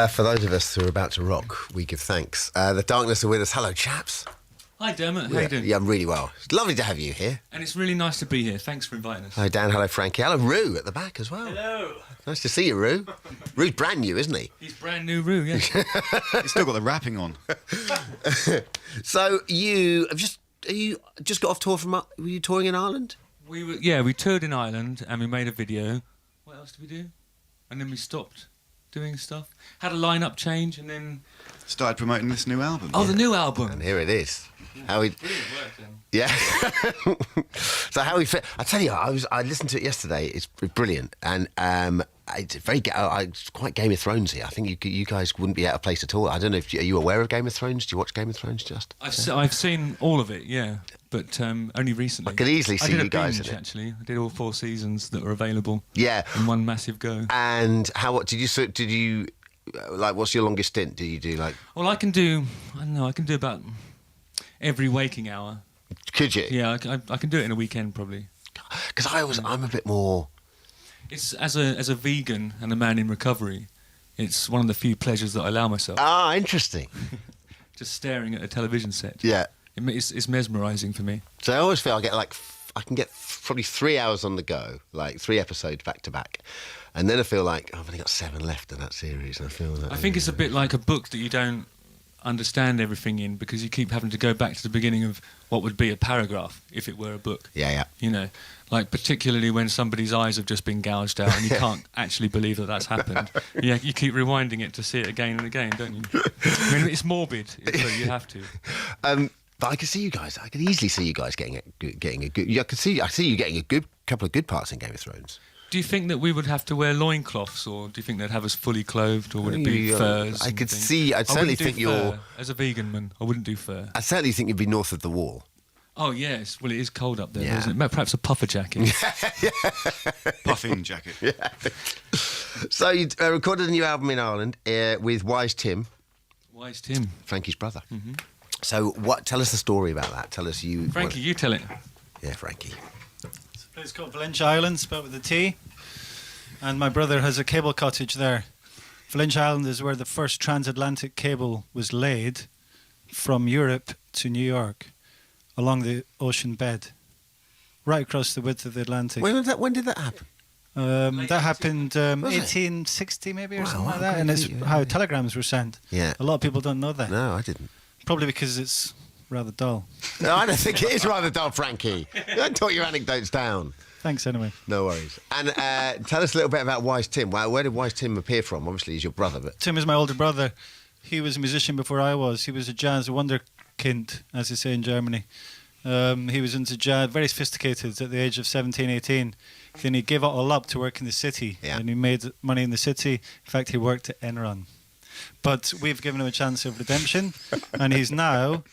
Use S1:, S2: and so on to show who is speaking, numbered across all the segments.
S1: For those of us who are about to rock, we give thanks. The darkness are with us. Hello, chaps.
S2: Hi, Dermot. How you doing?
S1: Yeah, I'm really well. It's lovely to have you here.
S2: And it's really nice to be here. Thanks for inviting us.
S1: Hi, Dan. Hello, Frankie. Hello, Roo at the back as well.
S3: Hello.
S1: Nice to see you, Roo. Roo's brand new, isn't he?
S2: He's brand new Roo, yeah.
S4: He's still got the wrapping on.
S1: So you just got off tour from? Were you touring in Ireland?
S2: We toured in Ireland and we made a video. What else did we do? And then we stopped doing stuff. Had a lineup change and then...
S4: Started promoting this new album.
S2: Oh, the new album.
S1: And here it is. How we?
S2: Brilliant work, then.
S1: Yeah. So how we fit? I tell you, I listened to it yesterday. It's brilliant, and it's very. It's quite Game of Thronesy. I think you guys wouldn't be out of place at all. I don't know if are you aware of Game of Thrones? Do you watch Game of Thrones? Just
S2: I've seen all of it, yeah, but only recently.
S1: I could easily see you guys
S2: binge,
S1: in it.
S2: actually. I did all 4 seasons that were available.
S1: Yeah.
S2: In one massive go.
S1: And what did you? Like, what's your longest stint? Do you do like?
S2: Well, I can do about every waking hour.
S1: Could you?
S2: Yeah, I can do it in a weekend probably.
S1: Because I'm a bit more.
S2: It's as a vegan and a man in recovery, it's one of the few pleasures that I allow myself.
S1: Ah, interesting.
S2: Just staring at a television set.
S1: Yeah.
S2: It's mesmerising for me.
S1: So I always feel I can get probably 3 hours on the go, like 3 episodes back to back. And then I feel like I've only got 7 left in that series. And I
S2: think it's a bit like a book that you don't understand everything in because you keep having to go back to the beginning of what would be a paragraph if it were a book.
S1: Yeah.
S2: You know, like particularly when somebody's eyes have just been gouged out and you can't actually believe that that's happened. Yeah, you keep rewinding it to see it again and again, don't you? I mean, it's morbid, so you have to.
S1: But I could see you guys. I could easily see you guys getting a good. I see you getting a couple of good parts in Game of Thrones.
S2: Do you think that we would have to wear loincloths, or do you think they'd have us fully clothed, or would it be furs?
S1: I could
S2: things?
S1: see. I'd certainly think you're.
S2: As a vegan man, I wouldn't do fur.
S1: I certainly think you'd be north of the wall.
S2: Oh yes, well it is cold up there,
S1: Yeah.
S2: isn't it? Perhaps a puffer jacket.
S4: Puffing jacket.
S1: Yeah. So you recorded a new album in Ireland with Wise Tim.
S2: Wise Tim,
S1: Frankie's brother. Mm-hmm. So tell us the story about that. Tell us you.
S2: Frankie, you tell it.
S1: Yeah, Frankie.
S3: It's a place called Valentia Island, spelled with a T. And my brother has a cable cottage there. Valentia Island is where the first transatlantic cable was laid from Europe to New York along the ocean bed, right across the width of the Atlantic.
S1: When did that happen?
S3: That happened
S1: Was it?
S3: 1860 maybe or
S1: Wow,
S3: something like
S1: okay,
S3: that, and it's
S1: yeah.
S3: how telegrams were sent.
S1: Yeah.
S3: A lot of people don't know that.
S1: No, I didn't.
S3: Probably because it's rather dull.
S1: No, I don't think it is rather dull, Frankie. Don't talk your anecdotes down.
S3: Thanks anyway.
S1: No worries. And tell us a little bit about Wise Tim. Where did Wise Tim appear from? Obviously, he's your brother, but
S3: Tim is my older brother. He was a musician before I was. He was a jazz wunderkind, as they say in Germany. He was into jazz, very sophisticated at the age of 17, 18. Then he gave it all up to work in the city, and he made money in the city. In fact, he worked at Enron. But we've given him a chance of redemption, and he's now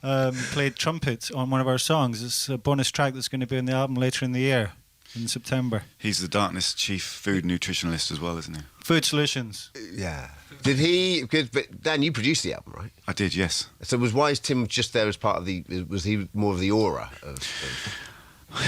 S3: played trumpet on one of our songs. It's a bonus track that's going to be on the album later in the year, in September.
S4: He's the Darkness chief food nutritionalist as well, isn't he?
S3: Food Solutions.
S1: yeah. Did he? But Dan, you produced the album, right?
S4: I did, yes.
S1: So was Wise Tim just there as part of the? Was he more of the aura of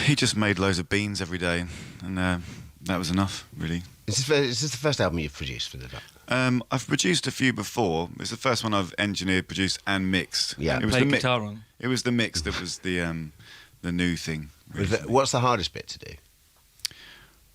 S4: He just made loads of beans every day, and that was enough, really.
S1: Is this the first album you've produced for the?
S4: I've produced a few before. It's the first one I've engineered, produced, and mixed.
S1: Yeah.
S4: it was
S2: Played
S4: the
S2: guitar on.
S4: It was the mix that was the new thing.
S1: What's the hardest bit to do?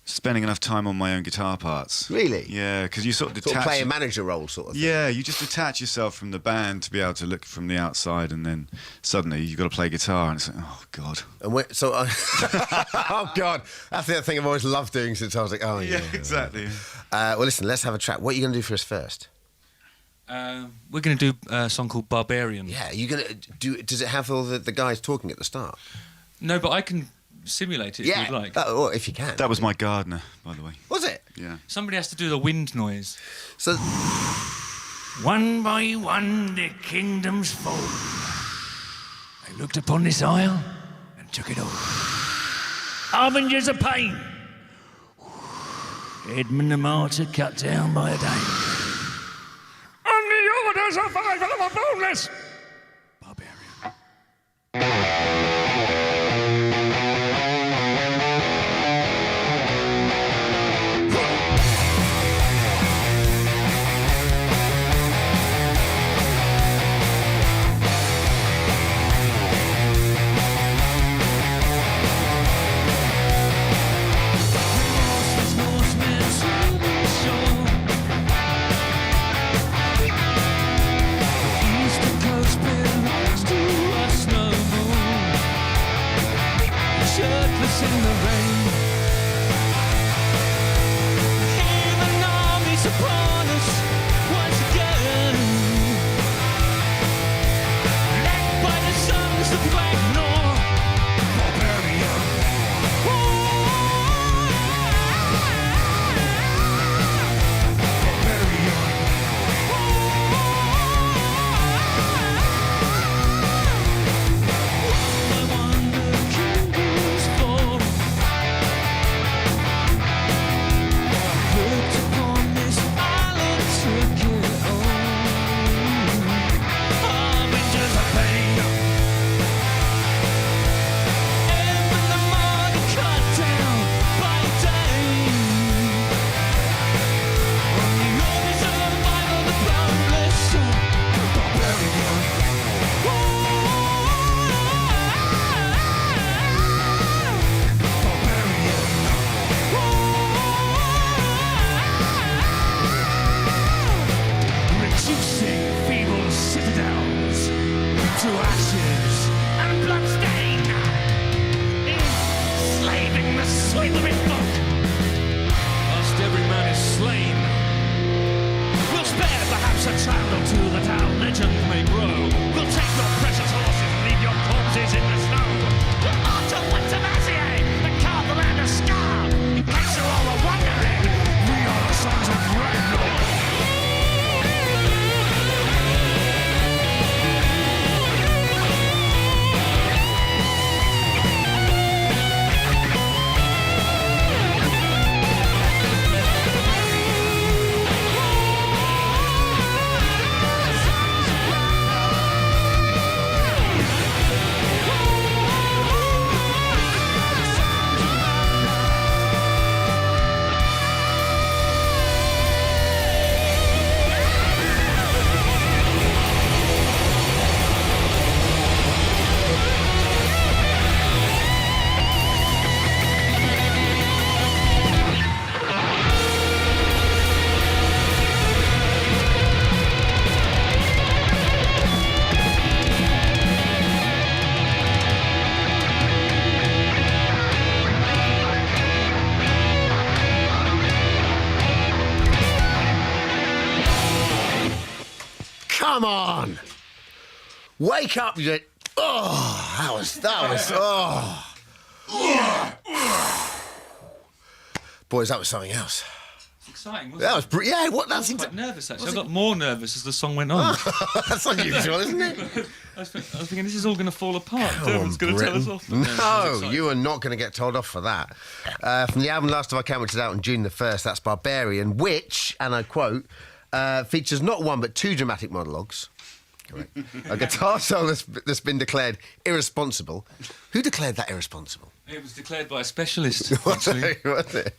S4: Spending enough time on my own guitar parts.
S1: Really?
S4: Yeah, because you sort of detach.
S1: Sort of play a manager role, sort of thing.
S4: Yeah, you just detach yourself from the band to be able to look from the outside, and then suddenly you've got to play guitar, and it's like, oh god.
S1: And oh god, that's the other thing I've always loved doing since I was like, oh yeah.
S4: exactly.
S1: Well, listen, let's have a track. What are you going to do for us first?
S2: We're going to do a song called Barbarian.
S1: Yeah, you're going to do. Does it have all the guys talking at the start?
S2: No, but I can simulate it if you'd like.
S1: Or if you can.
S4: That was my gardener, by the way.
S1: Was it?
S4: Yeah.
S2: Somebody has to do the wind noise.
S1: So.
S5: One by one the kingdoms fall. They looked upon this isle and took it all. Harbingers of pain. Edmund the Martyr cut down by a Dane. On the orders of Ivan the Boneless. Barbarian. a child or two that our legend may grow. We'll take your precious horses and leave your corpses in the snow. We'll march on to Massier and carve the land of Scar. In case you all were wondering, we are the sons of Ragnar.
S1: Come on! Wake up, you... Oh, that was, Boys, that was something else.
S2: It's exciting, wasn't
S1: That
S2: it?
S1: was, yeah, what,
S2: I
S1: that's...
S2: was quite nervous, actually. I got more nervous as the song went on.
S1: That's unusual, isn't it?
S2: I was thinking, this is all going to fall apart.
S1: Come
S2: Dermot's
S1: on,
S2: going to tell us
S1: Britain.
S2: off. But no, I was
S1: No,
S2: excited.
S1: you are not going to get told off for that. From the album Last of Our Camp, which is out on June the 1st, that's Barbarian, which, and I quote, features not one but two dramatic monologues. Correct. A guitar solo that's been declared irresponsible. Who declared that irresponsible?
S2: It was declared by a specialist,
S1: Was
S2: actually.
S1: it? Was it?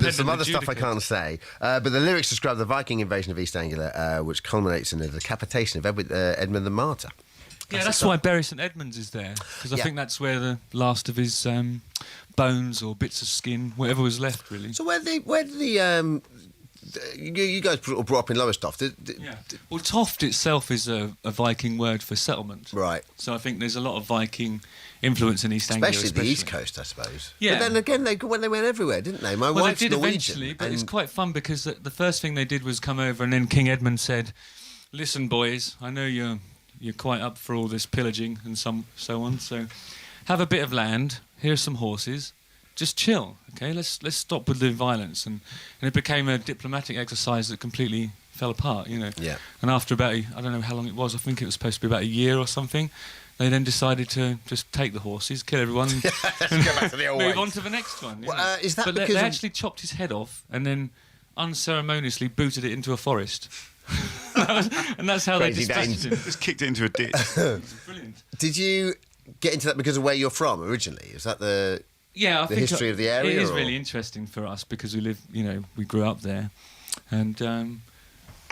S1: There's some other stuff I can't say. But the lyrics describe the Viking invasion of East Anglia, which culminates in the decapitation of Edmund the Martyr.
S2: Yeah, that's why Bury St Edmunds is there, because I
S1: Yeah.
S2: think that's where the last of his bones or bits of skin, whatever was left, really.
S1: So where did the you guys brought up in Lowestoft?
S2: Yeah. Well, Toft itself is a Viking word for settlement.
S1: Right.
S2: So I think there's a lot of Viking influence in East Anglia,
S1: Especially the East Coast, I suppose.
S2: Yeah.
S1: But then again, they went everywhere, didn't they? My
S2: Well,
S1: wife's
S2: they did
S1: Norwegian,
S2: eventually, but it's
S1: and-
S2: quite fun because the first thing they did was come over, and then King Edmund said, "Listen, boys, I know you're quite up for all this pillaging and so on. So have a bit of land. Here's some horses. Just chill, okay? Let's stop with the violence." And it became a diplomatic exercise that completely fell apart, you know.
S1: Yeah.
S2: And after about I don't know how long it was. I think it was supposed to be about a year or something. They then decided to just take the horses, kill everyone, and
S1: Go back to the old
S2: move
S1: ways.
S2: on to the next one. you
S1: Well,
S2: know.
S1: is that
S2: but they
S1: because of-
S2: actually chopped his head off and then unceremoniously booted it into a forest. And that's how
S1: Crazy
S2: they dispatched
S1: Danes.
S2: him.
S4: Just kicked it into a ditch.
S2: It's brilliant.
S1: Did you get into that because of where you're from originally? Is that the...
S2: Yeah, I
S1: The
S2: think
S1: history of the area,
S2: It is
S1: or-
S2: really interesting for us because we live, we grew up there, and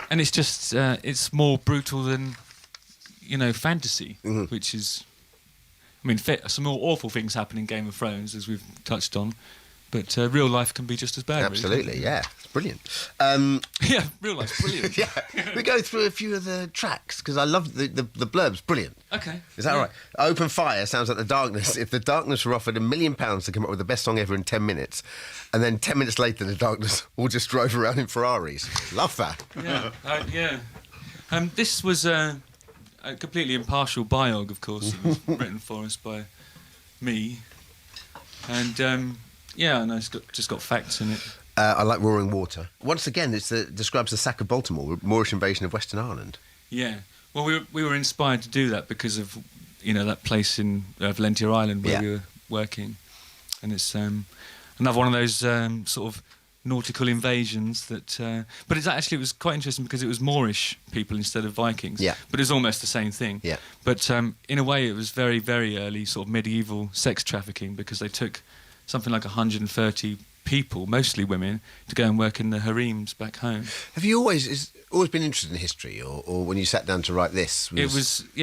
S2: it's just it's more brutal than fantasy,
S1: Mm-hmm.
S2: which is, some more awful things happen in Game of Thrones as we've touched on, but real life can be just as bad.
S1: Absolutely, yeah. It's brilliant.
S2: Really. Yeah, real life's brilliant.
S1: Yeah, we go through a few of the tracks because I love the blurbs. Brilliant.
S2: Okay.
S1: Is that all right? Open Fire sounds like The Darkness. If The Darkness were offered £1 million to come up with the best song ever in 10 minutes, and then 10 minutes later The Darkness all just drove around in Ferraris. Love that.
S2: Yeah, yeah. This was a completely impartial biog, of course. It was written for us by me, and and it's just got facts in it.
S1: I like Roaring Water. Once again, describes the sack of Baltimore, Moorish invasion of Western Ireland.
S2: Yeah. Well, we were inspired to do that because of that place in Valentia Island where
S1: Yeah.
S2: we were working, and it's another one of those sort of nautical invasions that. But it was quite interesting because it was Moorish people instead of Vikings.
S1: Yeah.
S2: But it's almost the same thing.
S1: Yeah.
S2: But in a way, it was very, very early sort of medieval sex trafficking because they took something like 130 people, mostly women, to go and work in the harems back home.
S1: Have you always been interested in history, or when you sat down to write this?
S2: It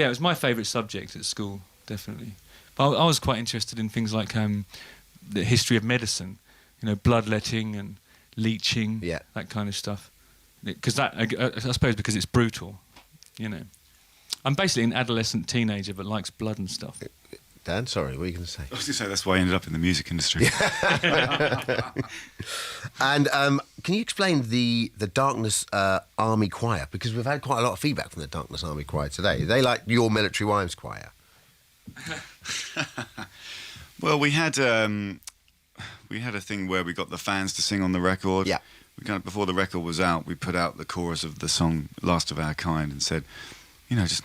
S2: was my favourite subject at school, definitely. But I was quite interested in things like the history of medicine, bloodletting and leeching,
S1: Yeah.
S2: that kind of stuff. Because I suppose because it's brutal, I'm basically an adolescent teenager that likes blood and stuff.
S1: Dan. Sorry, what were you going to say?
S4: I was going to say that's why I ended up in the music industry.
S1: And can you explain the Darkness Army Choir? Because we've had quite a lot of feedback from the Darkness Army Choir today. They like your Military Wives Choir.
S4: Well, we had a thing where we got the fans to sing on the record.
S1: Yeah.
S4: Before the record was out, we put out the chorus of the song "Last of Our Kind" and said, just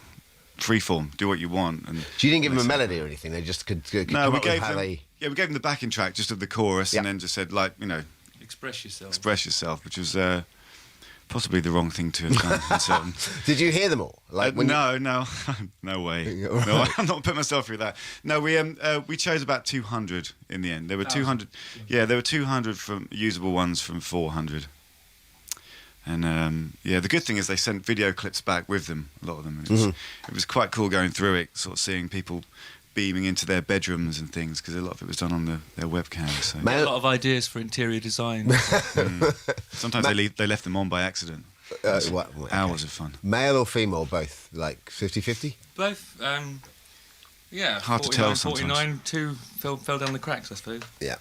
S4: freeform, do what you want. And
S1: So you didn't give them a melody or anything? They just could
S4: no,
S1: come
S4: we
S1: up with
S4: gave
S1: how
S4: them.
S1: they...
S4: Yeah, we gave them the backing track just of the chorus,
S1: Yeah.
S4: and then just said
S2: Express yourself.
S4: express yourself, which was possibly the wrong thing to have done. in certain-
S1: Did you hear them all?
S4: no, no way. No, I'm not putting myself through that. No, we chose about 200 in the end. There were 200. Yeah, there were 200 from usable ones from 400. And the good thing is they sent video clips back with them. A lot of them. It was quite cool going through it, sort of seeing people beaming into their bedrooms and things, because a lot of it was done on their webcams. So.
S2: A lot of ideas for interior design.
S4: Sometimes they left them on by accident. Hours of fun.
S1: Male or female, both? Like 50-50?
S2: Both, yeah.
S4: Hard to tell sometimes.
S2: 49, 2 fell down the cracks, I suppose.
S1: Yeah.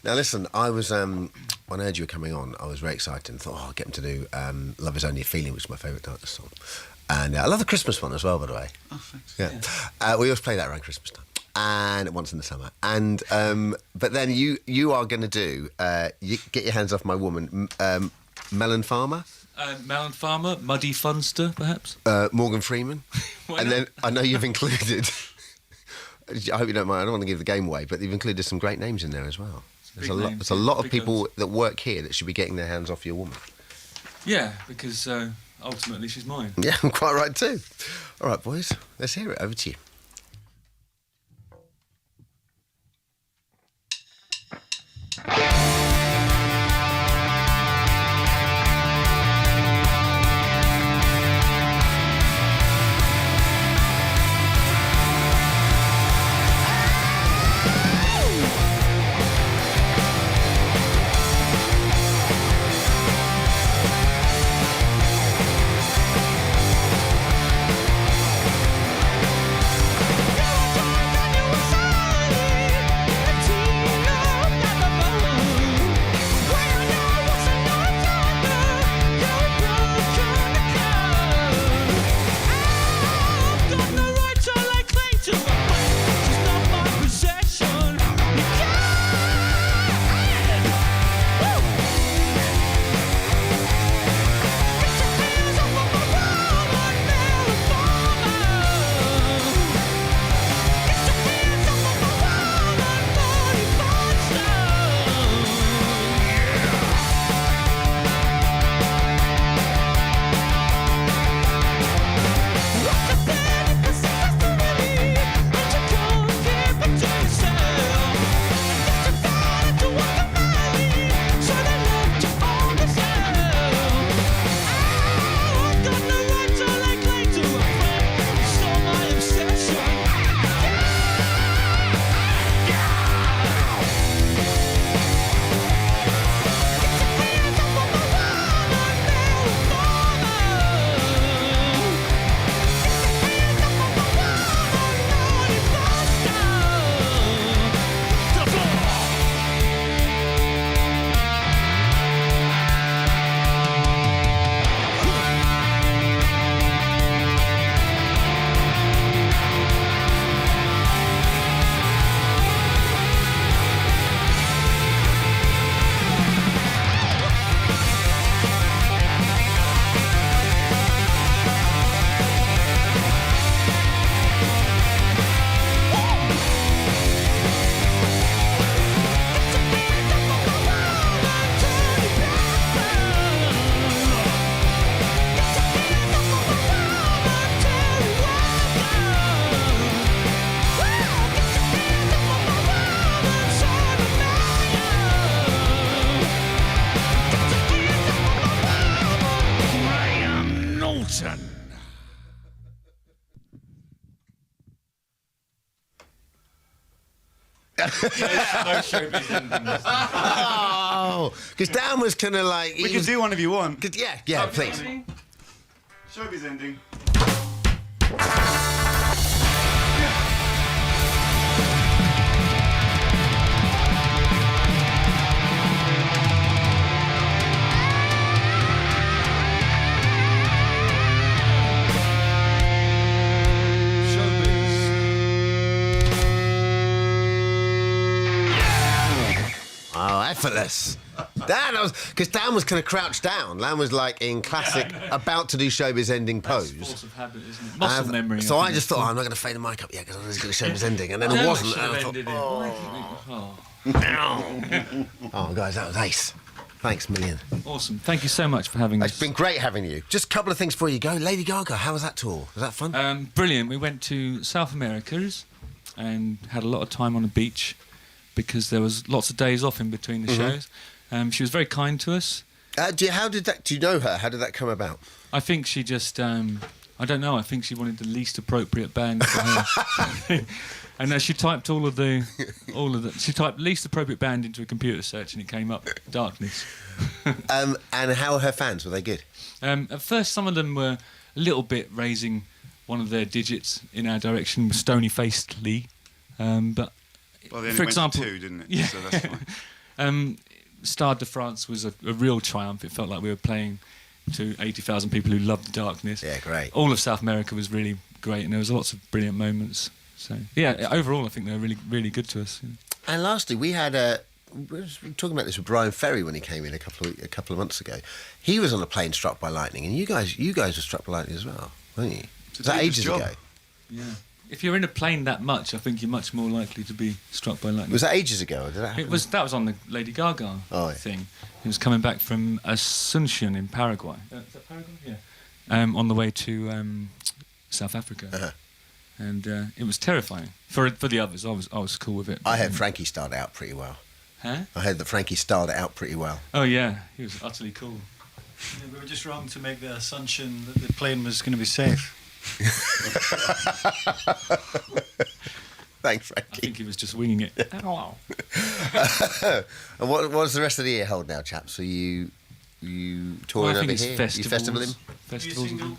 S1: Now listen, I was when I heard you were coming on, I was very excited and thought, I'll get him to do "Love Is Only a Feeling," which is my favourite Darkness song, and I love the Christmas one as well, by the way.
S4: Oh, thanks.
S1: Yeah, we always play that around Christmas time, and once in the summer. And but then you are going to do "Get Your Hands Off My Woman," Melon Farmer.
S2: Melon Farmer, Muddy Funster, perhaps?
S1: Morgan Freeman.
S2: Why
S1: And
S2: not?
S1: then I know you've included, I hope you don't mind, I don't want to give the game away, but you've included some great names in there as well. There's
S2: Big names,
S1: there's a lot of
S2: big
S1: people
S2: guns.
S1: that work here that should be getting their hands off your woman.
S2: Yeah, because ultimately she's mine.
S1: Yeah, I'm quite right too. All right, boys, let's hear it. Over to you.
S2: No showbiz endings.
S1: Oh, because Dan was kind of like...
S4: We can do one if you want.
S1: Yeah, please.
S4: Showbiz ending.
S1: effortless. Dan, because Dan was kind of crouched down. Dan was like in classic, about to do showbiz ending pose.
S2: Force of habit, isn't it? Muscle memory.
S1: So I
S2: think
S1: just
S2: that's
S1: thought, I'm not going to fade the mic up yet because I was going to showbiz ending, and then
S2: Damn,
S1: it wasn't.
S2: should
S1: And I
S2: have
S1: thought,
S2: ended it. Why didn't it?
S1: oh, guys, that was ace. Thanks a million.
S2: Awesome. Thank you so much for having us.
S1: It's been great having you. Just a couple of things before you go. Lady Gaga, how was that tour? Was that fun?
S2: Brilliant. We went to South America's and had a lot of time on the beach because there was lots of days off in between the shows. She was very kind to us.
S1: Do you know her? How did that come about?
S2: I think she just, I don't know. I think she wanted the least appropriate band for her. And she typed she typed least appropriate band into a computer search, and it came up Darkness.
S1: And how were her fans? Were they good?
S2: At first, some of them were a little bit raising one of their digits in our direction, stony-facedly. But
S4: Well, they only
S2: for
S4: went
S2: example,
S4: to 2, didn't it?
S2: Yeah.
S4: So that's fine.
S2: Stade de France was a real triumph. It felt like we were playing to 80,000 people who loved the Darkness.
S1: Yeah, great.
S2: All of South America was really great, and there was lots of brilliant moments. So yeah, overall, I think they were really, really good to us.
S1: And lastly, we were talking about this with Brian Ferry when he came in a couple of months ago. He was on a plane struck by lightning, and you guys were struck by lightning as well, weren't you? Was that ages ago?
S2: Yeah. If you're in a plane that much, I think you're much more likely to be struck by lightning.
S1: Was that ages ago? Or did that happen?
S2: That was on the Lady Gaga thing. He was coming back from Asunción in Paraguay. Is that Paraguay? Yeah. On the way to South Africa.
S1: Uh-huh.
S2: And it was terrifying for the others. I was cool with it.
S1: I heard Frankie started out pretty well.
S2: Huh?
S1: I heard that Frankie started out pretty well.
S2: Oh yeah, he was utterly cool.
S3: Yeah, we were just wrong to make the assumption that the plane was going to be safe.
S1: Thanks,
S2: I
S1: Frankie.
S2: think he was just winging it. Oh.
S1: And what does the rest of the year hold now, chaps? Are you touring
S2: I think
S1: over
S2: it's
S1: here?
S2: festivals.
S1: You festivaling?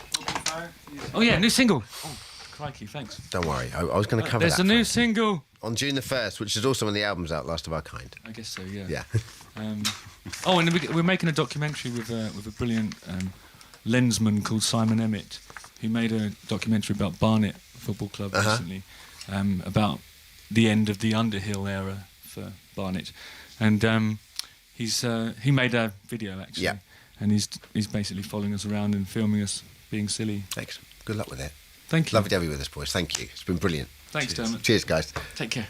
S2: Oh yeah, new single. Oh, crikey, thanks.
S1: Don't worry, I was going to cover
S2: There's
S1: that.
S2: a new
S1: Frankie.
S2: single.
S1: On June the 1st, which is also when the album's out, Last of Our Kind.
S2: I guess so. Yeah.
S1: Yeah.
S2: And we're making a documentary with a brilliant lensman called Simon Emmett, who made a documentary about Barnet Football Club recently, about the end of the Underhill era for Barnet, and he made a video actually, and he's basically following us around and filming us being silly.
S1: Excellent. Good luck with it.
S2: Thank you.
S1: Lovely to have you with us, boys. Thank you. It's been brilliant.
S2: Thanks, Dermot.
S1: Cheers, guys.
S2: Take care.